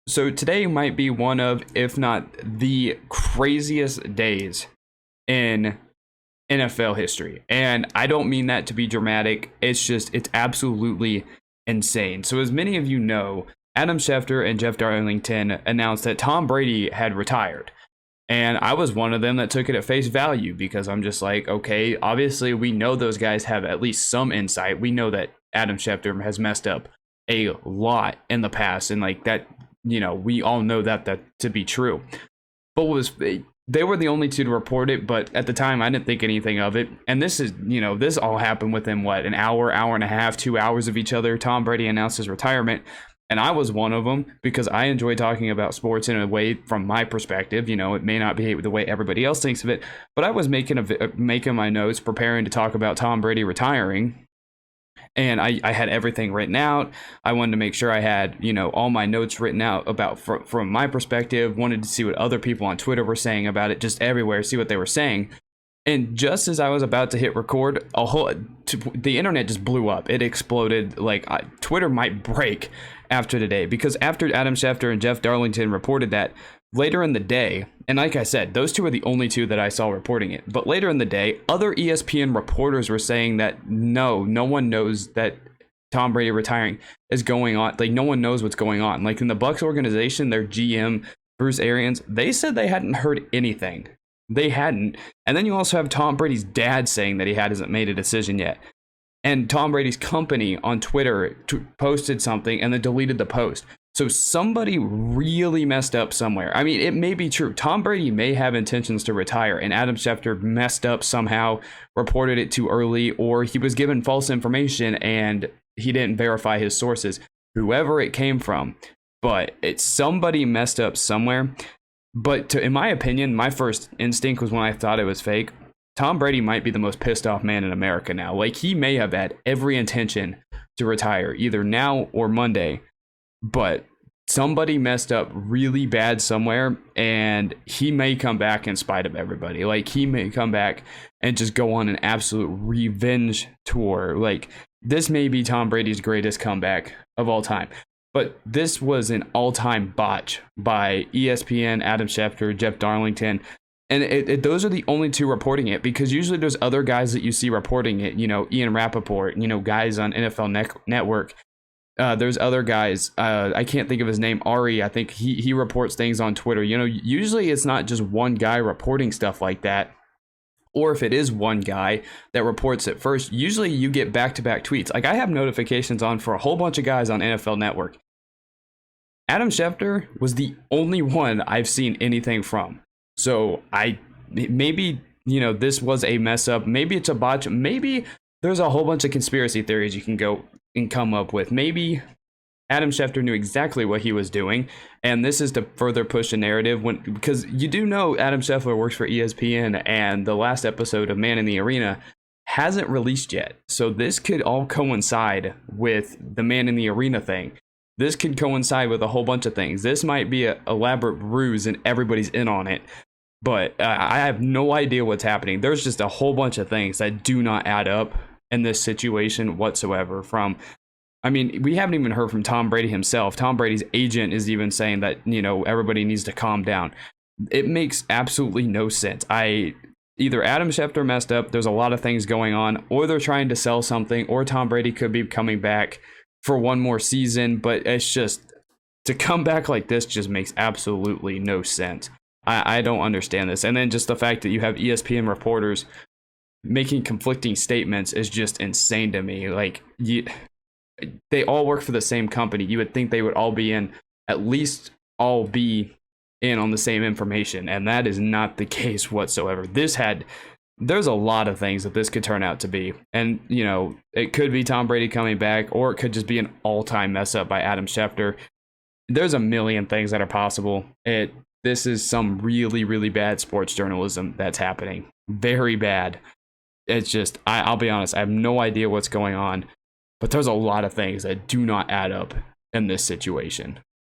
So today might be one of, if not the craziest days in NFL history. And I don't mean that to be dramatic. It's absolutely insane. So as many of you know, Adam Schefter and Jeff Darlington announced that Tom Brady had retired. And I was one of them that took it at face value because I'm just like, okay, obviously we know those guys have at least some insight. We know that Adam Schefter has messed up a lot in the past, and like that, we all know that to be true. But they were the only two to report it, but at the time I didn't think anything of it. And this all happened within an hour and a half, 2 hours of each other. Tom Brady announced his retirement. And I was one of them because I enjoy talking about sports in a way from my perspective. It may not be the way everybody else thinks of it, but I was making my notes, preparing to talk about Tom Brady retiring. And I had everything written out. I wanted to make sure I had, all my notes written out about from my perspective. Wanted to see what other people on Twitter were saying about it, just everywhere, see what they were saying. And just as I was about to hit record, the internet just blew up. It exploded. Twitter might break after today, because after Adam Schefter and Jeff Darlington reported that later in the day, and like I said, those two are the only two that I saw reporting it. But later in the day, other ESPN reporters were saying that no one knows that Tom Brady retiring is going on. Like, no one knows what's going on. Like, in the Bucs organization, their GM, Bruce Arians, they said they hadn't heard anything. They hadn't. And then you also have Tom Brady's dad saying that he hasn't made a decision yet. And Tom Brady's company on Twitter posted something and then deleted the post. So somebody really messed up somewhere. I mean, it may be true. Tom Brady may have intentions to retire, and Adam Schefter messed up somehow, reported it too early, or he was given false information and he didn't verify his sources, whoever it came from. But somebody messed up somewhere. But in my opinion, my first instinct was when I thought it was fake. Tom Brady might be the most pissed off man in America now. Like, he may have had every intention to retire, either now or Monday, but somebody messed up really bad somewhere, and he may come back in spite of everybody. Like, he may come back and just go on an absolute revenge tour. Like, this may be Tom Brady's greatest comeback of all time. But this was an all-time botch by ESPN, Adam Schefter, Jeff Darlington. And those are the only two reporting it, because usually there's other guys that you see reporting it, Ian Rappaport, guys on NFL Network. There's other guys. I can't think of his name. Ari, I think he reports things on Twitter. Usually it's not just one guy reporting stuff like that. Or if it is one guy that reports it first, usually you get back-to-back tweets. Like, I have notifications on for a whole bunch of guys on NFL Network. Adam Schefter was the only one I've seen anything from. So maybe, this was a mess up. Maybe it's a botch. Maybe there's a whole bunch of conspiracy theories you can go and come up with. Maybe Adam Schefter knew exactly what he was doing, and this is to further push a narrative because you do know Adam Schefter works for ESPN, and the last episode of Man in the Arena hasn't released yet. So this could all coincide with the Man in the Arena thing. This could coincide with a whole bunch of things. This might be an elaborate ruse and everybody's in on it. But I have no idea what's happening. There's just a whole bunch of things that do not add up in this situation whatsoever. We haven't even heard from Tom Brady himself. Tom Brady's agent is even saying that, everybody needs to calm down. It makes absolutely no sense. Either Adam Schefter messed up, there's a lot of things going on, or they're trying to sell something, or Tom Brady could be coming back for one more season, but it's just, to come back like this just makes absolutely no sense. I don't understand this. And then just the fact that you have ESPN reporters making conflicting statements is just insane to me. Like, they all work for the same company. You would think they would all be at least all be in on the same information, and that is not the case whatsoever. There's a lot of things that this could turn out to be. And, it could be Tom Brady coming back, or it could just be an all-time mess up by Adam Schefter. There's a million things that are possible. This is some really, really bad sports journalism that's happening. Very bad. It's just, I'll be honest, I have no idea what's going on, but there's a lot of things that do not add up in this situation.